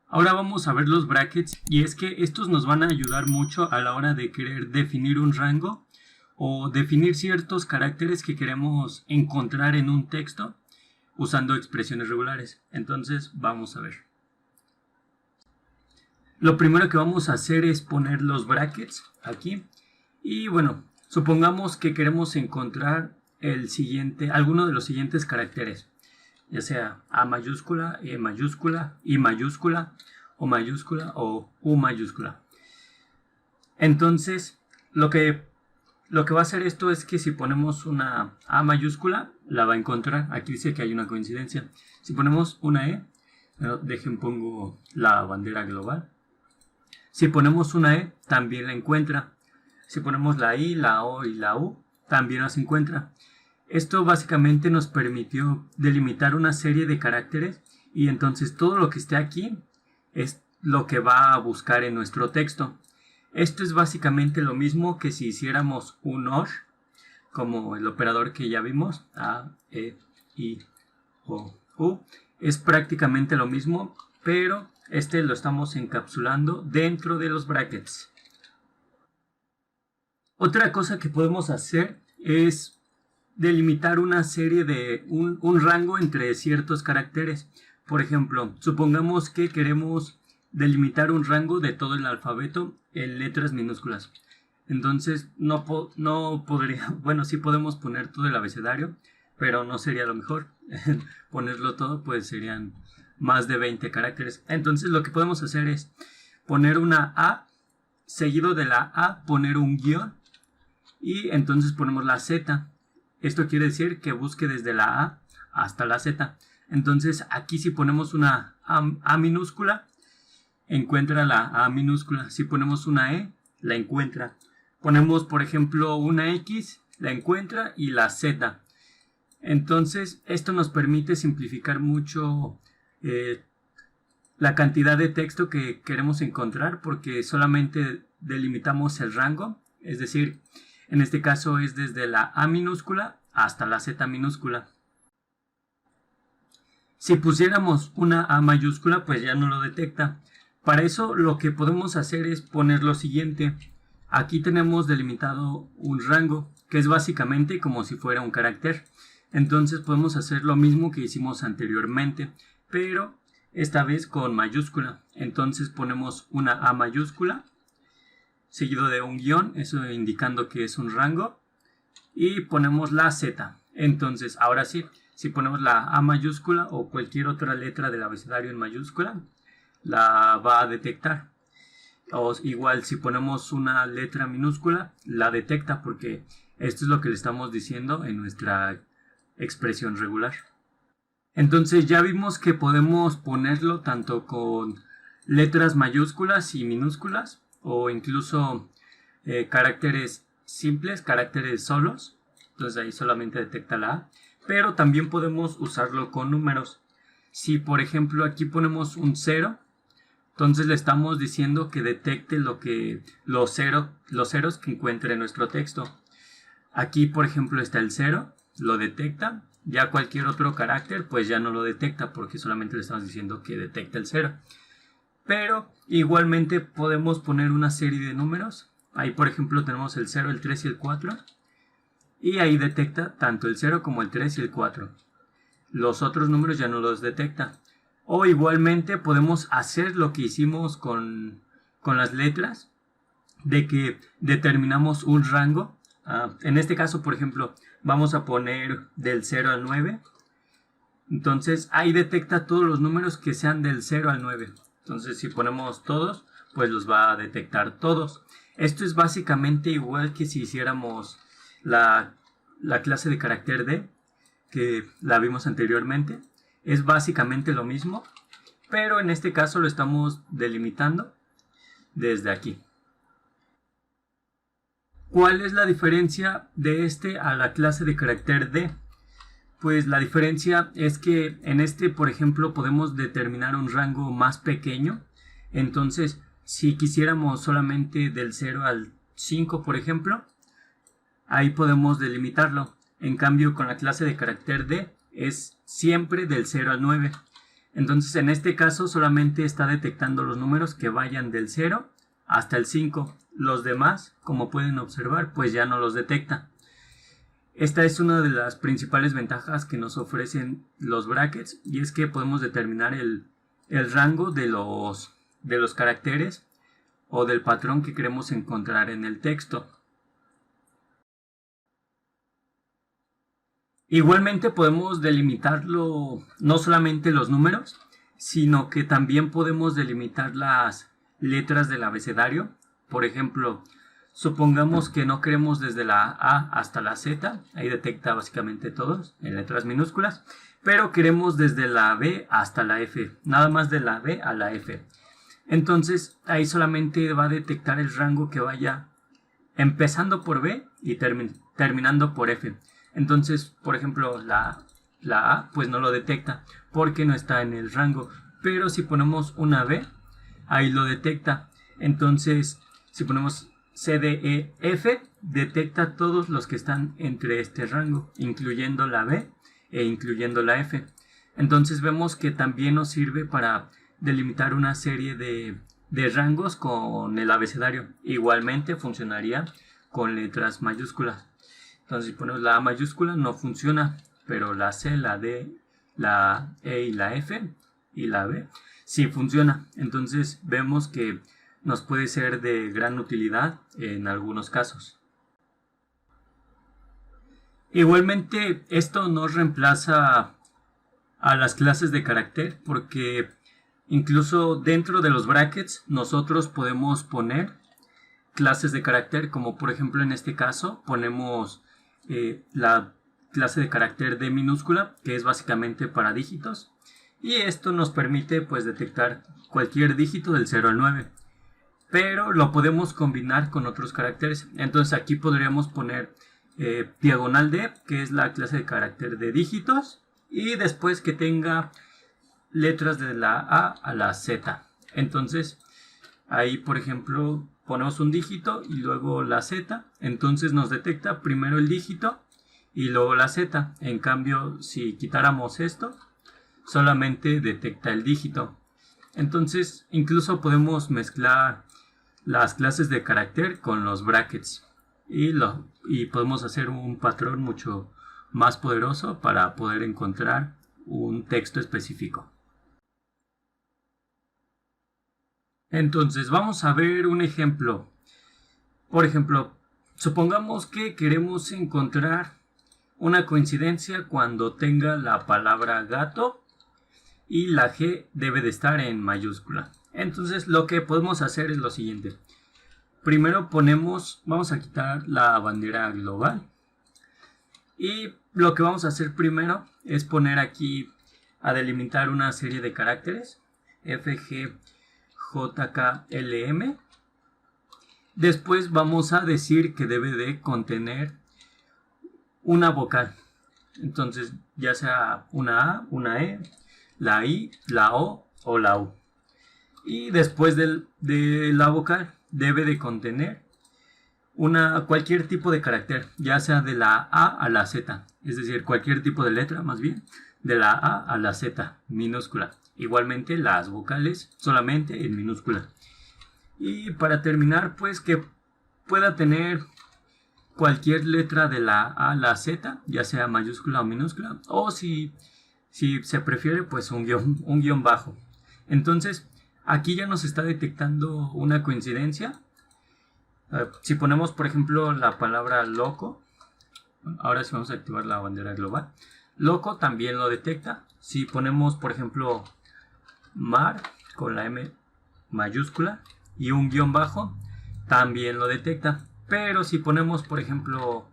Ahora vamos a ver los brackets, y es que estos nos van a ayudar mucho a la hora de querer definir un rango o definir ciertos caracteres que queremos encontrar en un texto usando expresiones regulares. Entonces vamos a ver. Lo primero que vamos a hacer es poner los brackets aquí, y bueno, supongamos que queremos encontrar alguno de los siguientes caracteres, ya sea A mayúscula, E mayúscula, I mayúscula, O mayúscula o U mayúscula. Entonces, lo que va a hacer esto es que si ponemos una A mayúscula, la va a encontrar. Aquí dice que hay una coincidencia. Si ponemos una E, pongo la bandera global. Si ponemos una E, también la encuentra. Si ponemos la I, la O y la U, también las encuentra. Esto básicamente nos permitió delimitar una serie de caracteres, y entonces todo lo que esté aquí es lo que va a buscar en nuestro texto. Esto es básicamente lo mismo que si hiciéramos un OR, como el operador que ya vimos, A, E, I, O, U. Es prácticamente lo mismo, pero este lo estamos encapsulando dentro de los brackets. Otra cosa que podemos hacer es delimitar una serie de un rango entre ciertos caracteres. Por ejemplo, supongamos que queremos delimitar un rango de todo el alfabeto en letras minúsculas. Entonces no podría, bueno, sí podemos poner todo el abecedario, pero no sería lo mejor. Ponerlo todo, pues serían más de 20 caracteres. Entonces lo que podemos hacer es poner una A, seguido de la A poner un guión, y entonces ponemos la Z. Esto quiere decir que busque desde la A hasta la Z. Entonces aquí si ponemos una A minúscula, encuentra la A minúscula. Si ponemos una E, la encuentra. Ponemos, por ejemplo, una X, la encuentra, y la Z. Entonces esto nos permite simplificar mucho la cantidad de texto que queremos encontrar, porque solamente delimitamos el rango. Es decir, en este caso es desde la A minúscula hasta la Z minúscula. Si pusiéramos una A mayúscula, pues ya no lo detecta. Para eso lo que podemos hacer es poner lo siguiente. Aquí tenemos delimitado un rango, que es básicamente como si fuera un carácter. Entonces podemos hacer lo mismo que hicimos anteriormente, pero esta vez con mayúscula. Entonces ponemos una A mayúscula, seguido de un guión, eso indicando que es un rango, y ponemos la Z. Entonces, ahora sí, si ponemos la A mayúscula o cualquier otra letra del abecedario en mayúscula, la va a detectar. O igual, si ponemos una letra minúscula, la detecta, porque esto es lo que le estamos diciendo en nuestra expresión regular. Entonces ya vimos que podemos ponerlo tanto con letras mayúsculas y minúsculas, o incluso caracteres simples, caracteres solos. Entonces ahí solamente detecta la A. Pero también podemos usarlo con números. Si por ejemplo aquí ponemos un 0, entonces le estamos diciendo que detecte los ceros que encuentre en nuestro texto. Aquí por ejemplo está el 0, lo detecta. Ya cualquier otro carácter pues ya no lo detecta, porque solamente le estamos diciendo que detecta el 0. Pero igualmente podemos poner una serie de números. Ahí por ejemplo tenemos el 0, el 3 y el 4. Y ahí detecta tanto el 0 como el 3 y el 4. Los otros números ya no los detecta. O igualmente podemos hacer lo que hicimos con las letras, de que determinamos un rango. En este caso, por ejemplo, vamos a poner del 0 al 9. Entonces ahí detecta todos los números que sean del 0 al 9. Entonces si ponemos todos, pues los va a detectar todos. Esto es básicamente igual que si hiciéramos la clase de carácter D, que la vimos anteriormente. Es básicamente lo mismo, pero en este caso lo estamos delimitando desde aquí. ¿Cuál es la diferencia de este a la clase de carácter D? Pues la diferencia es que en este, por ejemplo, podemos determinar un rango más pequeño. Entonces, si quisiéramos solamente del 0 al 5, por ejemplo, ahí podemos delimitarlo. En cambio, con la clase de carácter D es siempre del 0 al 9. Entonces, en este caso solamente está detectando los números que vayan del 0 hasta el 5. Los demás, como pueden observar, pues ya no los detecta. Esta es una de las principales ventajas que nos ofrecen los brackets, y es que podemos determinar el rango de los caracteres o del patrón que queremos encontrar en el texto. Igualmente podemos delimitarlo, no solamente los números, sino que también podemos delimitar las letras del abecedario. Por ejemplo, supongamos que no queremos desde la A hasta la Z, ahí detecta básicamente todos en letras minúsculas, pero queremos desde la B hasta la F, nada más de la B a la F. Entonces ahí solamente va a detectar el rango que vaya empezando por B y terminando por F. Entonces, por ejemplo, la A pues no lo detecta porque no está en el rango, pero si ponemos una B, ahí lo detecta. Entonces, si ponemos C, D, E, F, detecta todos los que están entre este rango, incluyendo la B e incluyendo la F. Entonces vemos que también nos sirve para delimitar una serie de rangos con el abecedario. Igualmente funcionaría con letras mayúsculas. Entonces, si ponemos la A mayúscula no funciona, pero la C, la D, la E y la F y la B sí funciona. Entonces vemos que nos puede ser de gran utilidad en algunos casos. Igualmente, esto no reemplaza a las clases de carácter, porque incluso dentro de los brackets nosotros podemos poner clases de carácter, como por ejemplo en este caso ponemos la clase de carácter D minúscula, que es básicamente para dígitos, y esto nos permite pues detectar cualquier dígito del 0 al 9, pero lo podemos combinar con otros caracteres. Entonces aquí podríamos poner diagonal D, que es la clase de carácter de dígitos, y después que tenga letras de la A a la Z. Entonces ahí por ejemplo ponemos un dígito y luego la Z, entonces nos detecta primero el dígito y luego la Z. En cambio, si quitáramos esto, solamente detecta el dígito. Entonces, incluso podemos mezclar las clases de carácter con los brackets y podemos hacer un patrón mucho más poderoso para poder encontrar un texto específico. Entonces vamos a ver un ejemplo. Por ejemplo, supongamos que queremos encontrar una coincidencia cuando tenga la palabra gato y la G debe de estar en mayúscula. Entonces lo que podemos hacer es lo siguiente. Primero vamos a quitar la bandera global, y lo que vamos a hacer primero es poner aquí a delimitar una serie de caracteres F, G, J, K, L, M. Después vamos a decir que debe de contener una vocal. Entonces, ya sea una A, una E, la I, la O o la U. Y después de la vocal debe de contener cualquier tipo de carácter, ya sea de la A a la Z. Es decir, cualquier tipo de letra, más bien, de la A a la Z, minúscula. Igualmente las vocales solamente en minúscula. Y para terminar, pues que pueda tener cualquier letra de la A a la Z, ya sea mayúscula o minúscula, o si se prefiere, pues un guión bajo. Entonces, aquí ya nos está detectando una coincidencia. Si ponemos, por ejemplo, la palabra loco, ahora sí vamos a activar la bandera global. Loco también lo detecta. Si ponemos, por ejemplo, mar con la M mayúscula y un guión bajo, también lo detecta. Pero si ponemos, por ejemplo,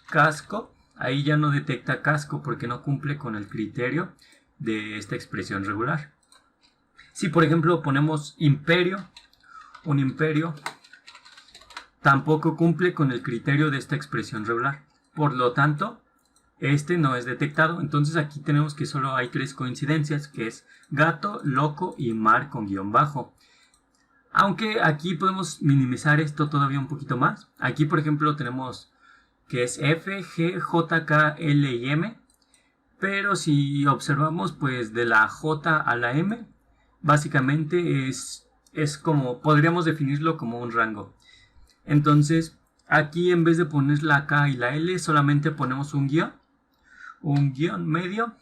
casco, ahí ya no detecta casco porque no cumple con el criterio de esta expresión regular. Si, por ejemplo, ponemos imperio, un imperio, tampoco cumple con el criterio de esta expresión regular. Por lo tanto, este no es detectado. Entonces aquí tenemos que solo hay tres coincidencias, que es gato, loco y mar con guión bajo. Aunque aquí podemos minimizar esto todavía un poquito más. Aquí, por ejemplo, tenemos que es F, G, J, K, L y M. Pero si observamos, pues de la J a la M, básicamente es como, podríamos definirlo como un rango. Entonces, aquí en vez de poner la K y la L, solamente ponemos un guión medio,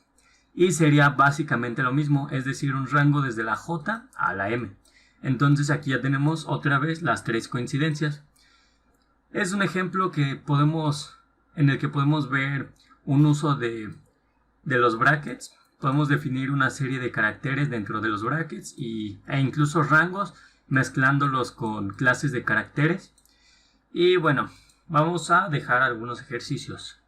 y sería básicamente lo mismo, es decir, un rango desde la J a la M. Entonces aquí ya tenemos otra vez las tres coincidencias. Es un ejemplo en el que podemos ver un uso de los brackets. Podemos definir una serie de caracteres dentro de los brackets e incluso rangos, mezclándolos con clases de caracteres. Y bueno, vamos a dejar algunos ejercicios.